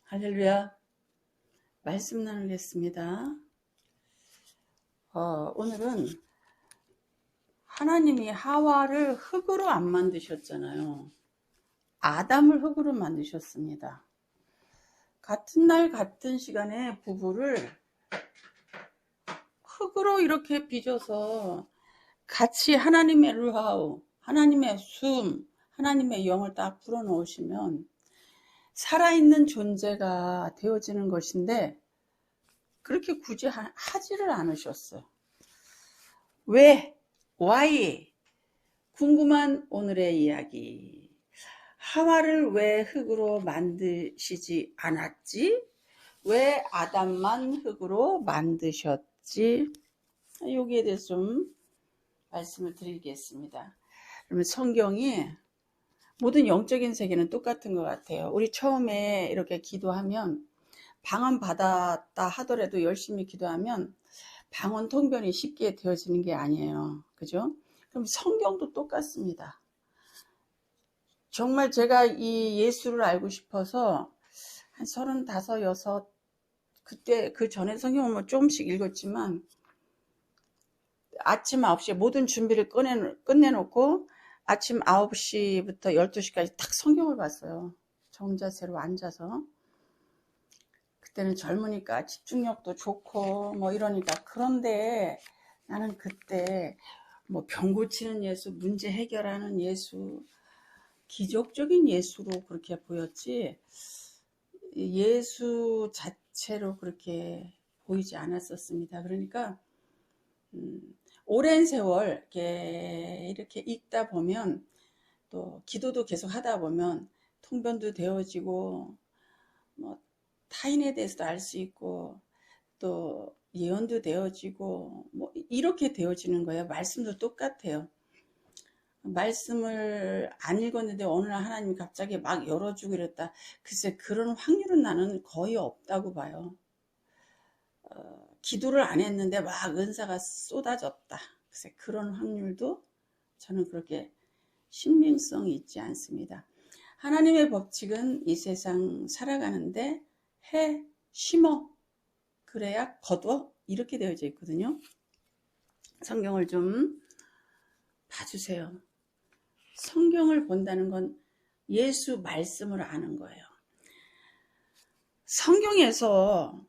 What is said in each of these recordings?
할렐루야. 말씀 나누겠습니다. 오늘은 하나님이 하와를 흙으로 안 만드셨잖아요. 아담을 흙으로 만드셨습니다. 같은 날 같은 시간에 부부를 흙으로 이렇게 빚어서 같이 하나님의 루하우, 하나님의 숨, 하나님의 영을 딱 불어넣으시면 살아있는 존재가 되어지는 것인데 그렇게 굳이 하지를 않으셨어요. 왜? why? 궁금한 오늘의 이야기. 하와를 왜 흙으로 만드시지 않았지? 왜 아담만 흙으로 만드셨지? 여기에 대해서 좀 말씀을 드리겠습니다. 그러면 성경이 모든 영적인 세계는 똑같은 것 같아요. 우리 처음에 이렇게 기도하면 방언 받았다 하더라도 열심히 기도하면 방언 통변이 쉽게 되어지는 게 아니에요. 그죠? 그럼 성경도 똑같습니다. 정말 제가 이 예수를 알고 싶어서 한 35, 6 그때 그 전에 성경을 뭐 조금씩 읽었지만 아침 9시에 모든 준비를 끝내놓고 아침 9시부터 12시까지 딱 성경을 봤어요. 정자세로 앉아서. 그때는 젊으니까 집중력도 좋고 뭐 이러니까. 그런데 나는 그때 뭐 병 고치는 예수, 문제 해결하는 예수, 기적적인 예수로 그렇게 보였지 예수 자체로 그렇게 보이지 않았었습니다. 그러니까 오랜 세월 이렇게 읽다 보면 또 기도도 계속 하다 보면 통변도 되어지고 뭐 타인에 대해서도 알 수 있고 또 예언도 되어지고 뭐 이렇게 되어지는 거예요. 말씀도 똑같아요. 말씀을 안 읽었는데 어느 날 하나님이 갑자기 막 열어주고 이랬다. 글쎄 그런 확률은 나는 거의 없다고 봐요. 기도를 안 했는데 막 은사가 쏟아졌다. 글쎄 그런 확률도 저는 그렇게 신빙성이 있지 않습니다. 하나님의 법칙은 이 세상 살아가는데 해, 심어, 그래야 거둬 이렇게 되어져 있거든요. 성경을 좀 봐주세요. 성경을 본다는 건 예수 말씀을 아는 거예요. 성경에서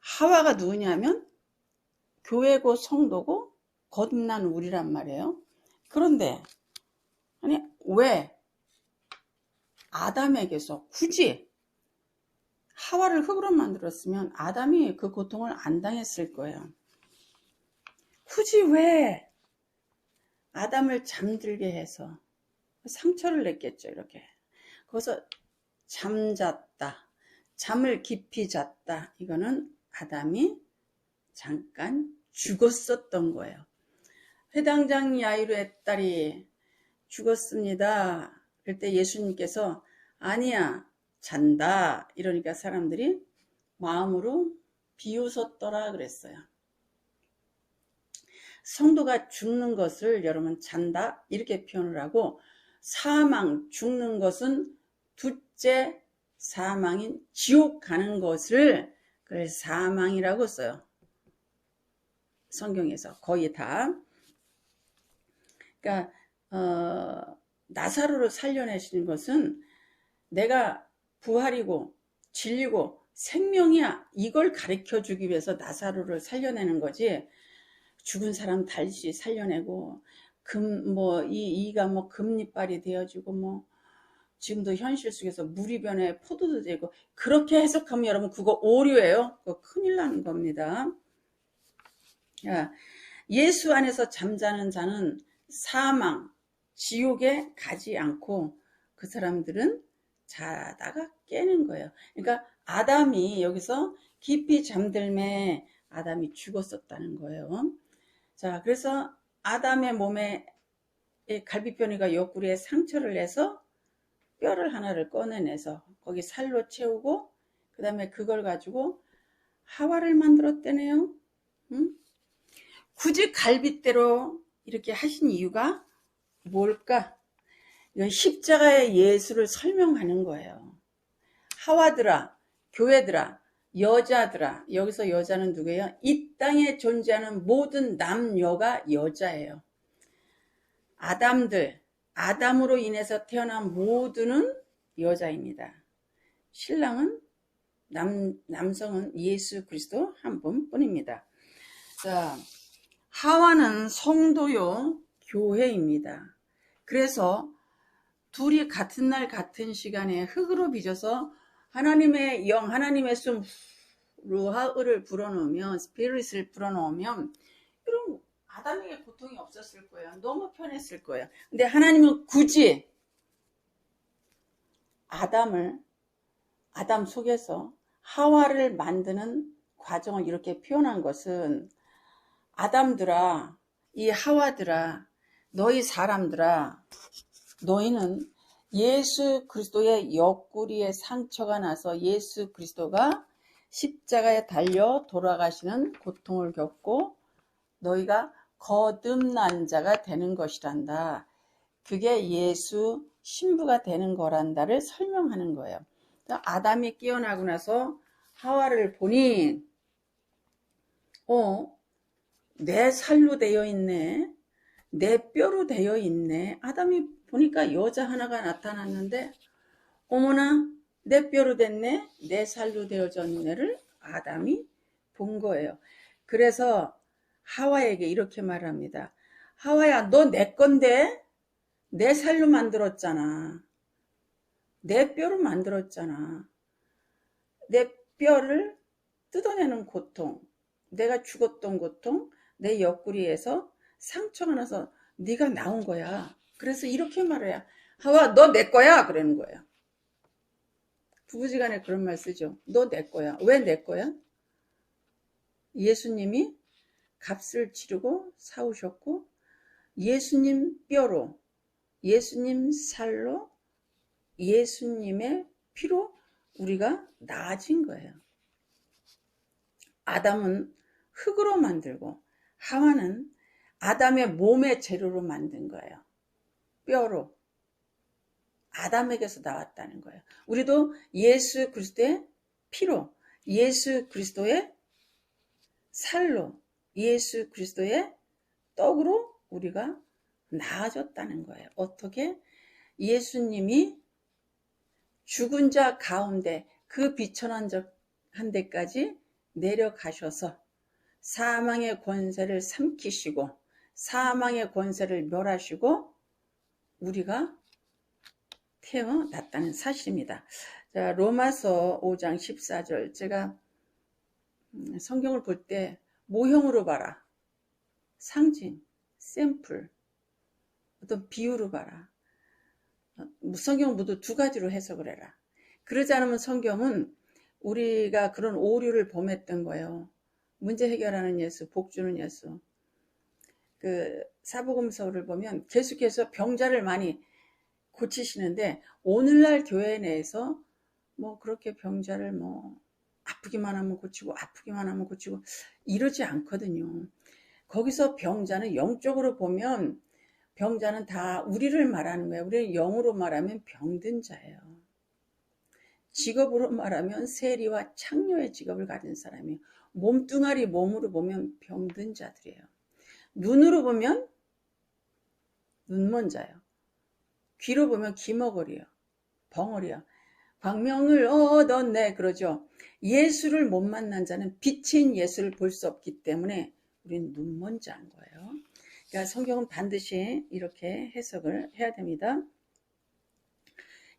하와가 누구냐면 교회고 성도고 거듭난 우리란 말이에요. 그런데 아니 왜 아담에게서 굳이 하와를 흙으로 만들었으면 아담이 그 고통을 안 당했을 거예요. 굳이 왜 아담을 잠들게 해서 상처를 냈겠죠. 이렇게 거기서 잠잤다, 잠을 깊이 잤다. 이거는 아담이 잠깐 죽었었던 거예요. 회당장 야이로의 딸이 죽었습니다. 그럴 때 예수님께서 아니야 잔다 이러니까 사람들이 마음으로 비웃었더라 그랬어요. 성도가 죽는 것을 여러분 잔다 이렇게 표현을 하고 사망 죽는 것은 둘째 사망인 지옥 가는 것을 그래서 사망이라고 써요. 성경에서 거의 다. 그러니까 나사로를 살려내시는 것은 내가 부활이고 진리고 생명이야 이걸 가르쳐 주기 위해서 나사로를 살려내는 거지. 죽은 사람 다시 살려내고 이가 뭐 금리빨이 되어지고 뭐 지금도 현실 속에서 물이 변해 포도도 되고 그렇게 해석하면 여러분 그거 오류예요. 그거 큰일 나는 겁니다. 예수 안에서 잠자는 자는 사망, 지옥에 가지 않고 그 사람들은 자다가 깨는 거예요. 그러니까 아담이 여기서 깊이 잠들매 아담이 죽었었다는 거예요. 자, 그래서 아담의 몸에 갈비뼈니가 옆구리에 상처를 내서 뼈를 하나를 꺼내내서 거기 살로 채우고 그 다음에 그걸 가지고 하와를 만들었대네요. 응? 굳이 갈빗대로 이렇게 하신 이유가 뭘까? 이건 십자가의 예수를 설명하는 거예요. 하와들아 교회들아, 여자들아, 여기서 여자는 누구예요? 이 땅에 존재하는 모든 남녀가 여자예요. 아담으로 인해서 태어난 모두는 여자입니다. 신랑은 남성은 예수 그리스도 한 분뿐입니다. 자, 하와는 성도요, 교회입니다. 그래서 둘이 같은 날 같은 시간에 흙으로 빚어서 하나님의 영, 하나님의 숨, 루하을 불어넣으면, 스피릿을 불어넣으면 이런 아담에게 고통이 없었을 거예요. 너무 편했을 거예요. 근데 하나님은 굳이 아담 속에서 하와를 만드는 과정을 이렇게 표현한 것은, 아담들아, 이 하와들아, 너희 사람들아, 너희는 예수 그리스도의 옆구리에 상처가 나서 예수 그리스도가 십자가에 달려 돌아가시는 고통을 겪고 너희가 거듭난 자가 되는 것이란다. 그게 예수 신부가 되는 거란다를 설명하는 거예요. 아담이 깨어나고 나서 하와를 보니 내 살로 되어 있네, 내 뼈로 되어 있네. 아담이 보니까 여자 하나가 나타났는데 어머나 내 뼈로 됐네, 내 살로 되어졌네를 아담이 본 거예요. 그래서 하와에게 이렇게 말합니다. 하와야, 너 내 건데 내 살로 만들었잖아. 내 뼈로 만들었잖아. 내 뼈를 뜯어내는 고통, 내가 죽었던 고통, 내 옆구리에서 상처가 나서 네가 나온 거야. 그래서 이렇게 말해야, 하와 너 내 거야 그러는 거예요. 부부지간에 그런 말 쓰죠. 너 내 거야. 왜 내 거야? 예수님이 값을 치르고 사오셨고 예수님 뼈로, 예수님 살로, 예수님의 피로 우리가 나아진 거예요. 아담은 흙으로 만들고 하와는 아담의 몸의 재료로 만든 거예요. 뼈로. 아담에게서 나왔다는 거예요. 우리도 예수 그리스도의 피로, 예수 그리스도의 살로, 예수 그리스도의 떡으로 우리가 나아졌다는 거예요. 어떻게? 예수님이 죽은 자 가운데 그 비천한 데까지 내려가셔서 사망의 권세를 삼키시고 사망의 권세를 멸하시고 우리가 태어났다는 사실입니다. 자, 로마서 5장 14절. 제가 성경을 볼 때 모형으로 봐라. 상징, 샘플, 어떤 비유로 봐라. 성경 모두 두 가지로 해석을 해라. 그러지 않으면 성경은 우리가 그런 오류를 범했던 거예요. 문제 해결하는 예수, 복 주는 예수. 그 사복음서를 보면 계속해서 병자를 많이 고치시는데 오늘날 교회 내에서 뭐 그렇게 병자를 뭐 아프기만 하면 고치고 아프기만 하면 고치고 이러지 않거든요. 거기서 병자는 영적으로 보면 병자는 다 우리를 말하는 거예요. 우리는 영으로 말하면 병든 자예요. 직업으로 말하면 세리와 창녀의 직업을 가진 사람이에요. 몸뚱아리 몸으로 보면 병든 자들이에요. 눈으로 보면 눈먼 자예요. 귀로 보면 귀머거리요. 벙어리요. 광명을 얻었네 그러죠. 예수를 못 만난 자는 빛인 예수를 볼 수 없기 때문에 우리는 눈먼 자인 거예요. 그러니까 성경은 반드시 이렇게 해석을 해야 됩니다.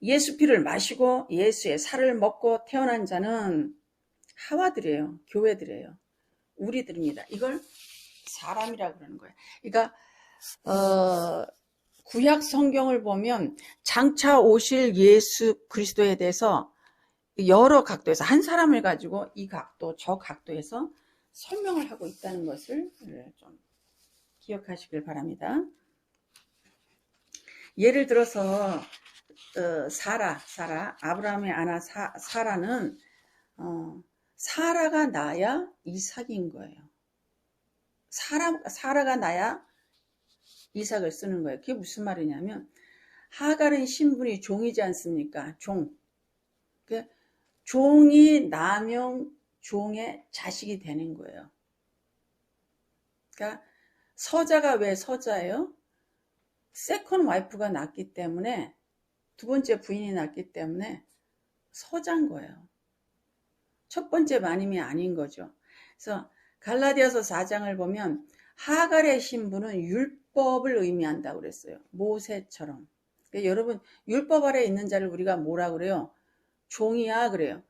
예수 피를 마시고 예수의 살을 먹고 태어난 자는 하와들이에요. 교회들이에요. 우리들입니다. 이걸 사람이라고 그러는 거예요. 그러니까 구약 성경을 보면 장차 오실 예수 그리스도에 대해서 여러 각도에서 한 사람을 가지고 이 각도 저 각도에서 설명을 하고 있다는 것을 좀 기억하시길 바랍니다. 예를 들어서 사라 아브라함의 아내 사라는 사라가 나야 이삭인 거예요. 사라가 나야 이삭을 쓰는 거예요. 그게 무슨 말이냐면 하갈은 신분이 종이지 않습니까? 종. 종이 나면 종의 자식이 되는 거예요. 그러니까 서자가 왜 서자예요? 세컨 와이프가 낳기 때문에, 두 번째 부인이 낳기 때문에 서자인 거예요. 첫 번째 마님이 아닌 거죠. 그래서 갈라디아서 4장을 보면 하갈의 신부는 율법을 의미한다고 그랬어요. 모세처럼. 그러니까 여러분, 율법 아래 있는 자를 우리가 뭐라 그래요? 종이야 그래요.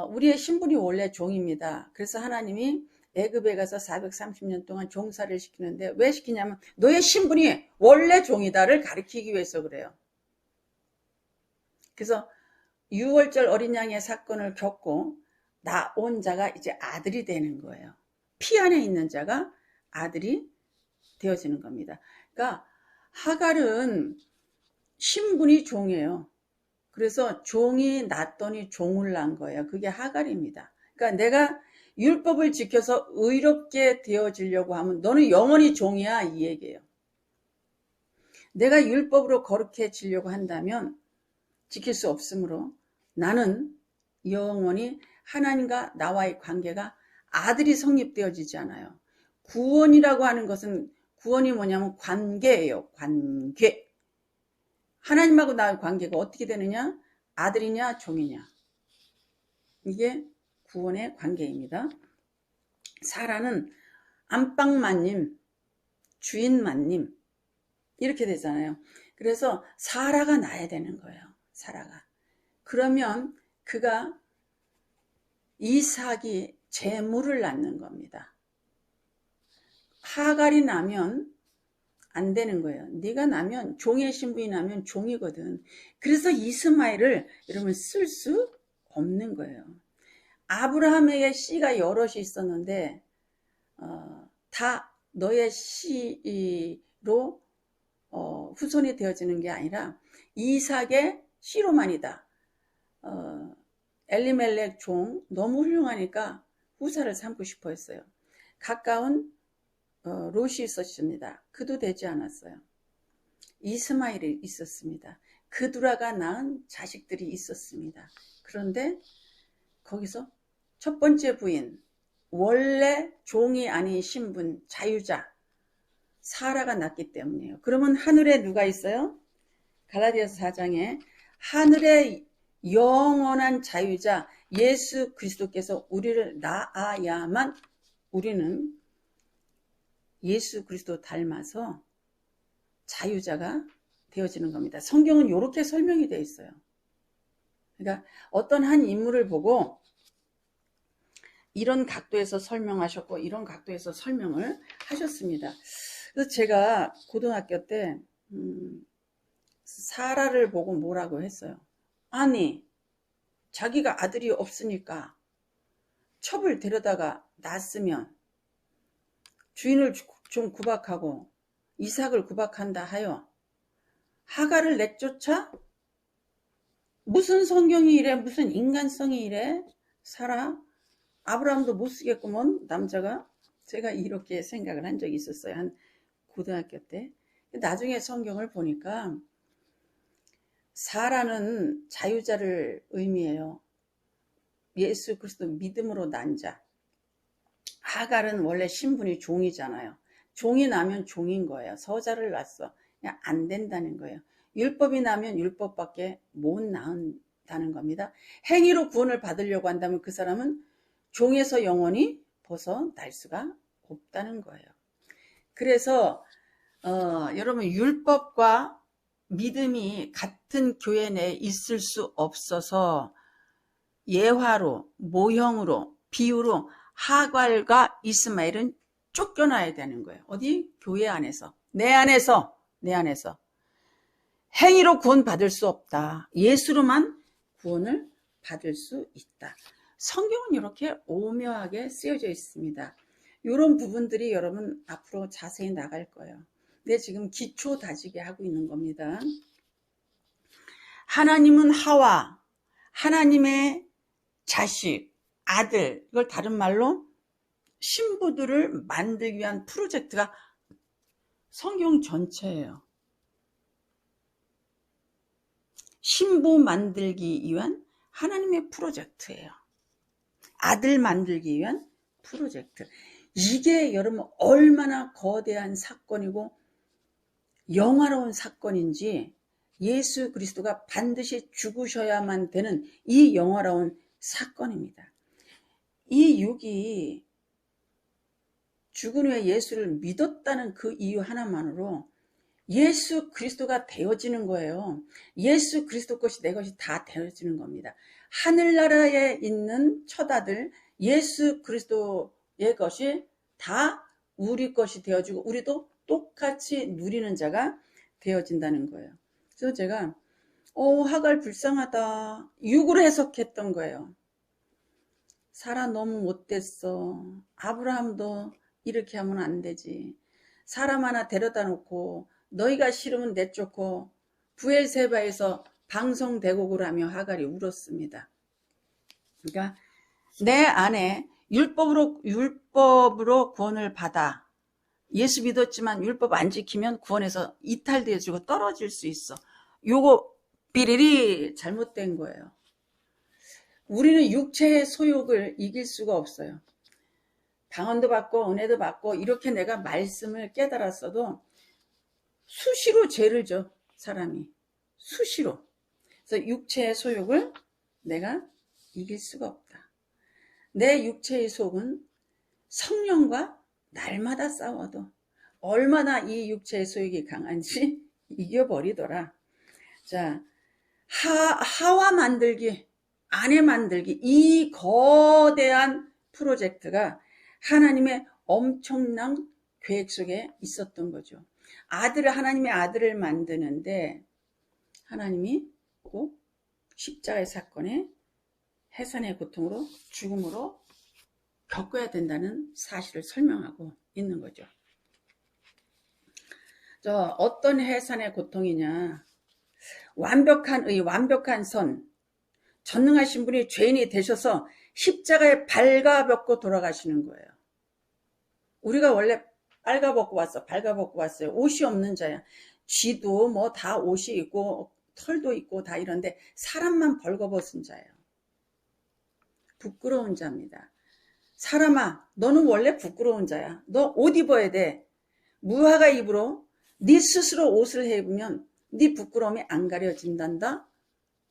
우리의 신분이 원래 종입니다. 그래서 하나님이 애굽에 가서 430년 동안 종살이를 시키는데 왜 시키냐면 너의 신분이 원래 종이다를 가리키기 위해서 그래요. 그래서 6월절 어린 양의 사건을 겪고 나온 자가 이제 아들이 되는 거예요. 피 안에 있는 자가 아들이 되어지는 겁니다. 그러니까 하갈은 신분이 종이에요. 그래서 종이 낳더니 종을 낳은 거예요. 그게 하갈입니다. 그러니까 내가 율법을 지켜서 의롭게 되어지려고 하면 너는 영원히 종이야, 이 얘기예요. 내가 율법으로 거룩해지려고 한다면 지킬 수 없으므로 나는 영원히 하나님과 나와의 관계가 아들이 성립되어지지 않아요. 구원이라고 하는 것은, 구원이 뭐냐면 관계예요. 관계. 하나님하고 나의 관계가 어떻게 되느냐? 아들이냐 종이냐. 이게 구원의 관계입니다. 사라는 안방마님, 주인마님 이렇게 되잖아요. 그래서 사라가 나야 되는 거예요. 사라가. 그러면 그가 이삭이 재물을 낳는 겁니다. 하갈이 나면 안 되는 거예요. 네가 나면, 종의 신분이 나면 종이거든. 그래서 이스마엘을 여러분 쓸 수 없는 거예요. 아브라함에게 씨가 여럿이 있었는데 다 너의 씨로 후손이 되어지는 게 아니라 이삭의 씨로만이다. 엘리멜렉 종 너무 훌륭하니까 후사를 삼고 싶어 했어요. 가까운 롯이 있었습니다. 그도 되지 않았어요. 이스마엘이 있었습니다. 그두라가 낳은 자식들이 있었습니다. 그런데 거기서 첫 번째 부인, 원래 종이 아닌 신분, 자유자 사라가 낳기 때문이에요. 그러면 하늘에 누가 있어요? 갈라디아서 4장에 하늘의 영원한 자유자 예수 그리스도께서 우리를 낳아야만 우리는 예수 그리스도 닮아서 자유자가 되어지는 겁니다. 성경은 이렇게 설명이 되어 있어요. 그러니까 어떤 한 인물을 보고 이런 각도에서 설명하셨고 이런 각도에서 설명을 하셨습니다. 그래서 제가 고등학교 때 사라를 보고 뭐라고 했어요. 아니, 자기가 아들이 없으니까 첩을 데려다가 낳았으면 주인을 좀 구박하고 이삭을 구박한다 하여 하갈을 내쫓아? 무슨 성경이 이래? 무슨 인간성이 이래? 사라? 아브라함도 못 쓰겠구먼 남자가. 제가 이렇게 생각을 한 적이 있었어요. 한 고등학교 때. 나중에 성경을 보니까 사라는 자유자를 의미해요. 예수 그리스도 믿음으로 난 자. 하갈은 원래 신분이 종이잖아요. 종이 나면 종인 거예요. 서자를 낳았어. 그냥 안 된다는 거예요. 율법이 나면 율법밖에 못 낳는다는 겁니다. 행위로 구원을 받으려고 한다면 그 사람은 종에서 영원히 벗어날 수가 없다는 거예요. 그래서 여러분 율법과 믿음이 같은 교회 내에 있을 수 없어서 예화로, 모형으로, 비유로 하갈과 이스마엘은 쫓겨나야 되는 거예요. 어디? 교회 안에서. 내 안에서. 행위로 구원 받을 수 없다. 예수로만 구원을 받을 수 있다. 성경은 이렇게 오묘하게 쓰여져 있습니다. 이런 부분들이 여러분 앞으로 자세히 나갈 거예요. 근데 지금 기초 다지게 하고 있는 겁니다. 하나님은 하와, 하나님의 자식, 아들, 이걸 다른 말로 신부들을 만들기 위한 프로젝트가 성경 전체예요. 신부 만들기 위한 하나님의 프로젝트예요. 아들 만들기 위한 프로젝트. 이게 여러분 얼마나 거대한 사건이고 영화로운 사건인지, 예수 그리스도가 반드시 죽으셔야만 되는 이 영화로운 사건입니다. 이 육이 죽은 후에 예수를 믿었다는 그 이유 하나만으로 예수 그리스도가 되어지는 거예요. 예수 그리스도 것이 내 것이 다 되어지는 겁니다. 하늘나라에 있는 처다들 예수 그리스도의 것이 다 우리 것이 되어지고 우리도 똑같이 누리는 자가 되어진다는 거예요. 그래서 제가 하갈 불쌍하다 육으로 해석했던 거예요. 사라 너무 못됐어. 아브라함도 이렇게 하면 안 되지. 사람 하나 데려다 놓고 너희가 싫으면 내쫓고 부엘세바에서 방송대곡을 하며 하갈이 울었습니다. 그러니까 내 안에 율법으로 구원을 받아 예수 믿었지만 율법 안 지키면 구원에서 이탈되어지고 떨어질 수 있어. 요거 삐리리 잘못된 거예요. 우리는 육체의 소욕을 이길 수가 없어요. 방언도 받고 은혜도 받고 이렇게 내가 말씀을 깨달았어도 수시로 죄를 져, 사람이. 수시로. 그래서 육체의 소욕을 내가 이길 수가 없다. 내 육체의 속은 성령과 날마다 싸워도 얼마나 이 육체의 소욕이 강한지 이겨버리더라. 자, 하와 만들기, 아내 만들기, 이 거대한 프로젝트가 하나님의 엄청난 계획 속에 있었던 거죠. 하나님의 아들을 만드는데 하나님이 꼭 십자가의 사건에 해산의 고통으로 죽음으로 겪어야 된다는 사실을 설명하고 있는 거죠. 어떤 해산의 고통이냐. 완벽한 의, 완벽한 선, 전능하신 분이 죄인이 되셔서 십자가에 발가벗고 돌아가시는 거예요. 우리가 원래 발가벗고 왔어요. 옷이 없는 자야. 쥐도 뭐 다 옷이 있고 털도 있고 다 이런데 사람만 벌거벗은 자예요. 부끄러운 자입니다. 사람아, 너는 원래 부끄러운 자야. 너 옷 입어야 돼. 무화과 잎으로 네 스스로 옷을 해 입으면 네 부끄러움이 안 가려진단다.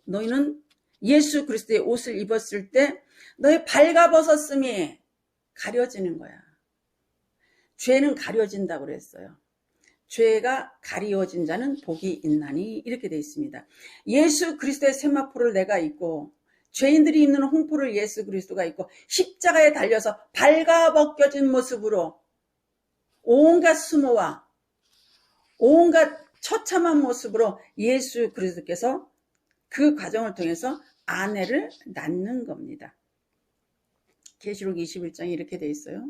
너희는 예수 그리스도의 옷을 입었을 때 너의 발가벗었음이 가려지는 거야. 죄는 가려진다고 그랬어요. 죄가 가리워진 자는 복이 있나니 이렇게 되어 있습니다. 예수 그리스도의 세마포를 내가 입고 죄인들이 입는 홍포를 예수 그리스도가 입고 십자가에 달려서 발가벗겨진 모습으로 온갖 수모와 온갖 처참한 모습으로 예수 그리스도께서 그 과정을 통해서 아내를 낳는 겁니다. 계시록 21장에 이렇게 되어 있어요.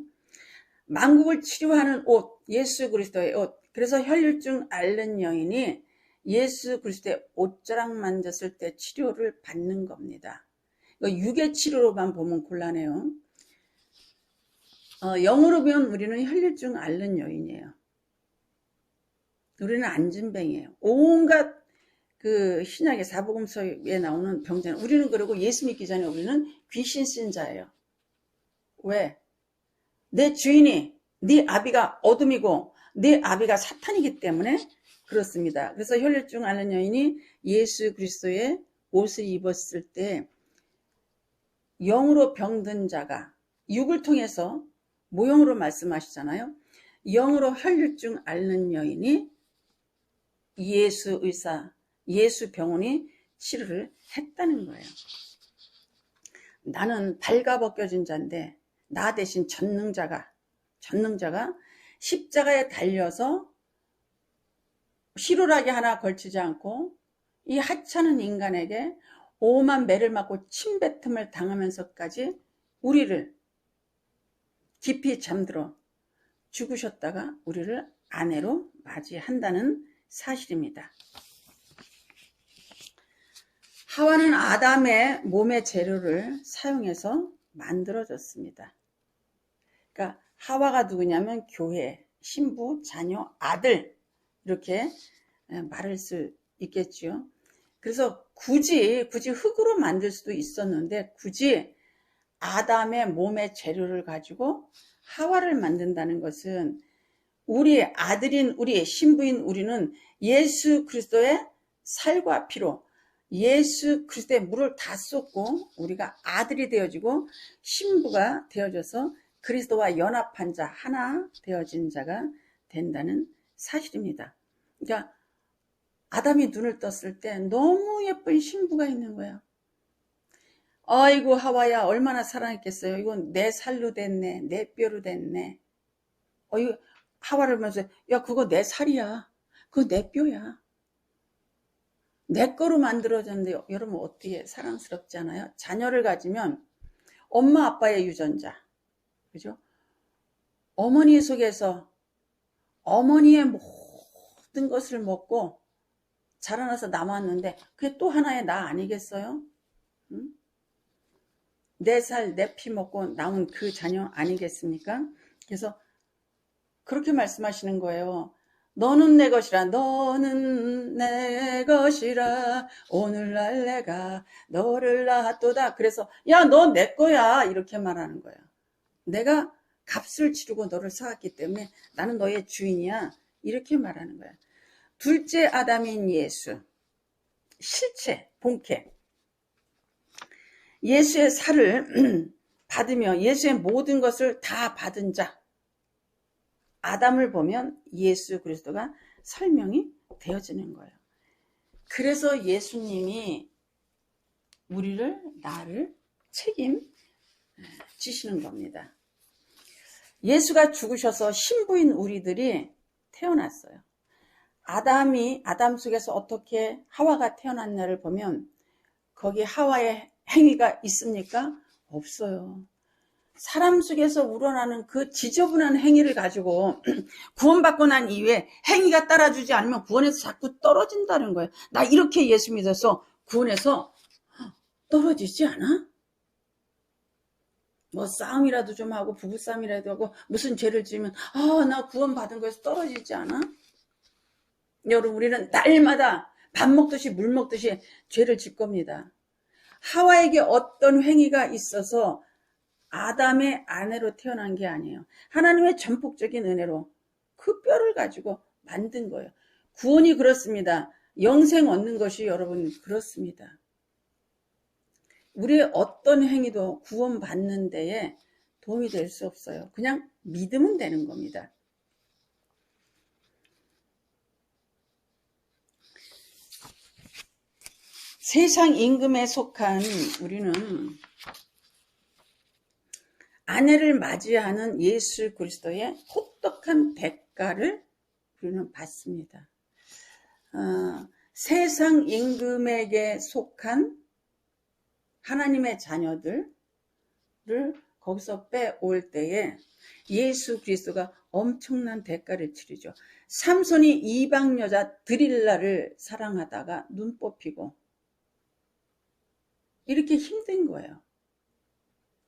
만국을 치료하는 옷, 예수 그리스도의 옷. 그래서 혈류증 앓는 여인이 예수 그리스도의 옷자락 만졌을 때 치료를 받는 겁니다. 이거 육의 치료로만 보면 곤란해요. 영어로 보면 우리는 혈류증 앓는 여인이에요. 우리는 안진뱅이에요. 온갖 그 신약의 사복음서에 나오는 병자는 우리는 그러고 예수 믿기 전에 우리는 귀신 쓴 자예요. 왜? 내 주인이 네 아비가 어둠이고 네 아비가 사탄이기 때문에 그렇습니다. 그래서 혈류증 앓는 여인이 예수 그리스도의 옷을 입었을 때 영으로 병든 자가 육을 통해서 모형으로 말씀하시잖아요. 영으로 혈류증 앓는 여인이 예수 의사, 예수 병원이 치료를 했다는 거예요. 나는 발가벗겨진 자인데 나 대신 전능자가 십자가에 달려서 희로라기 하나 걸치지 않고 이 하찮은 인간에게 오만 매를 맞고 침뱉음을 당하면서까지 우리를 깊이 잠들어 죽으셨다가 우리를 아내로 맞이한다는 사실입니다. 하와는 아담의 몸의 재료를 사용해서 만들어졌습니다. 그러니까 하와가 누구냐면 교회, 신부, 자녀, 아들 이렇게 말할 수 있겠죠. 그래서 굳이 흙으로 만들 수도 있었는데 굳이 아담의 몸의 재료를 가지고 하와를 만든다는 것은 우리 아들인 우리 신부인 우리는 예수 그리스도의 살과 피로 예수 그리스도의 물을 다 쏟고 우리가 아들이 되어지고 신부가 되어져서 그리스도와 연합한 자 하나 되어진 자가 된다는 사실입니다. 그러니까 아담이 눈을 떴을 때 너무 예쁜 신부가 있는 거예요. 아이고 하와야 얼마나 사랑했겠어요. 이건 내 살로 됐네. 내 뼈로 됐네. 이거 하와를 보면서 야 그거 내 살이야. 그거 내 뼈야. 내 거로 만들어졌는데 여러분 어떻게 사랑스럽지 않아요? 자녀를 가지면 엄마 아빠의 유전자. 그죠? 어머니 속에서 어머니의 모든 것을 먹고 자라나서 남았는데 그게 또 하나의 나 아니겠어요? 응? 내 살, 내 피 먹고 나온 그 자녀 아니겠습니까? 그래서 그렇게 말씀하시는 거예요. 너는 내 것이라, 너는 내 것이라, 오늘날 내가 너를 낳았도다. 그래서 야, 너 내 거야. 이렇게 말하는 거예요. 내가 값을 치르고 너를 사왔기 때문에 나는 너의 주인이야. 이렇게 말하는 거예요. 둘째 아담인 예수, 실체, 본캐. 예수의 살을 받으며 예수의 모든 것을 다 받은 자. 아담을 보면 예수 그리스도가 설명이 되어지는 거예요. 그래서 예수님이 나를 책임지시는 겁니다. 예수가 죽으셔서 신부인 우리들이 태어났어요. 아담 속에서 어떻게 하와가 태어났냐를 보면 거기 하와의 행위가 있습니까? 없어요. 사람 속에서 우러나는 그 지저분한 행위를 가지고 구원받고 난 이후에 행위가 따라주지 않으면 구원에서 자꾸 떨어진다는 거예요. 나 이렇게 예수 믿어서 구원에서 떨어지지 않아? 뭐 싸움이라도 좀 하고 부부싸움이라도 하고 무슨 죄를 지으면 나 구원받은 거에서 떨어지지 않아? 여러분 우리는 날마다 밥 먹듯이 물 먹듯이 죄를 짓 겁니다. 하와에게 어떤 행위가 있어서 아담의 아내로 태어난 게 아니에요. 하나님의 전폭적인 은혜로 그 뼈를 가지고 만든 거예요. 구원이 그렇습니다. 영생 얻는 것이 여러분 그렇습니다. 우리의 어떤 행위도 구원받는 데에 도움이 될 수 없어요. 그냥 믿으면 되는 겁니다. 세상 임금에 속한 우리는 아내를 맞이하는 예수 그리스도의 혹독한 대가를 우리는 받습니다. 세상 임금에게 속한 하나님의 자녀들을 거기서 빼올 때에 예수 그리스도가 엄청난 대가를 치르죠. 삼손이 이방 여자 드릴라를 사랑하다가 눈 뽑히고 이렇게 힘든 거예요.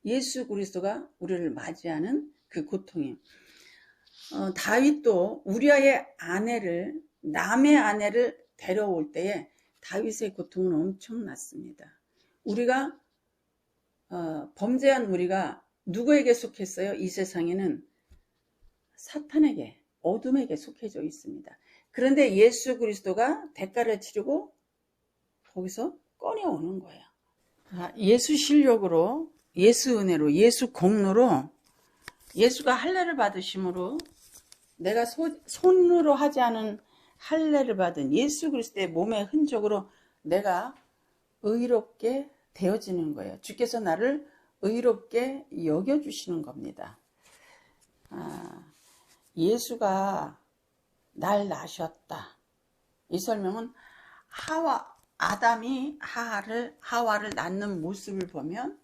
예수 그리스도가 우리를 맞이하는 그 고통이. 다윗도 우리아의 아내를 남의 아내를 데려올 때에 다윗의 고통은 엄청났습니다. 우리가 범죄한 우리가 누구에게 속했어요? 이 세상에는 사탄에게, 어둠에게 속해져 있습니다. 그런데 예수 그리스도가 대가를 치르고 거기서 꺼내오는 거예요. 예수 실력으로, 예수 은혜로, 예수 공로로, 예수가 할례를 받으심으로 내가 손으로 하지 않은 할례를 받은 예수 그리스도의 몸의 흔적으로 내가 의롭게 되어지는 거예요. 주께서 나를 의롭게 여겨주시는 겁니다. 예수가 날 낳으셨다. 이 설명은 아담이 하와를 낳는 모습을 보면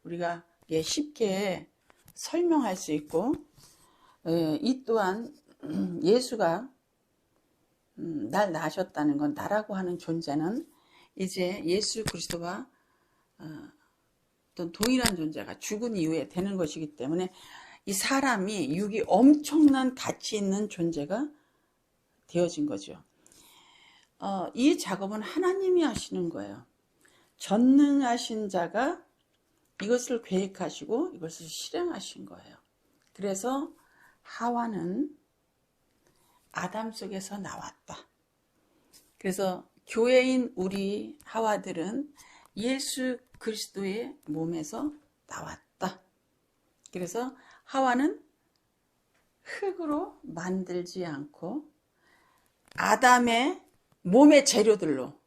우리가 쉽게 설명할 수 있고, 이 또한 예수가 날 낳으셨다는 건, 나라고 하는 존재는 이제 예수 그리스도가 어떤 동일한 존재가 죽은 이후에 되는 것이기 때문에 이 사람이 육이 엄청난 가치 있는 존재가 되어진 거죠. 이 작업은 하나님이 하시는 거예요. 전능하신 자가 이것을 계획하시고 이것을 실행하신 거예요. 그래서 하와는 아담 속에서 나왔다. 그래서 교회인 우리 하와들은 예수 그리스도의 몸에서 나왔다. 그래서 하와는 흙으로 만들지 않고 아담의 몸의 재료들로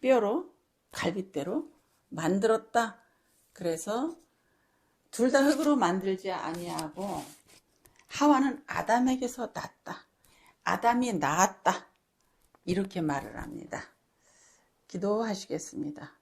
뼈로 갈빗대로 만들었다. 그래서 둘 다 흙으로 만들지 아니하고 하와는 아담에게서 났다. 아담이 낳았다. 이렇게 말을 합니다. 기도하시겠습니다.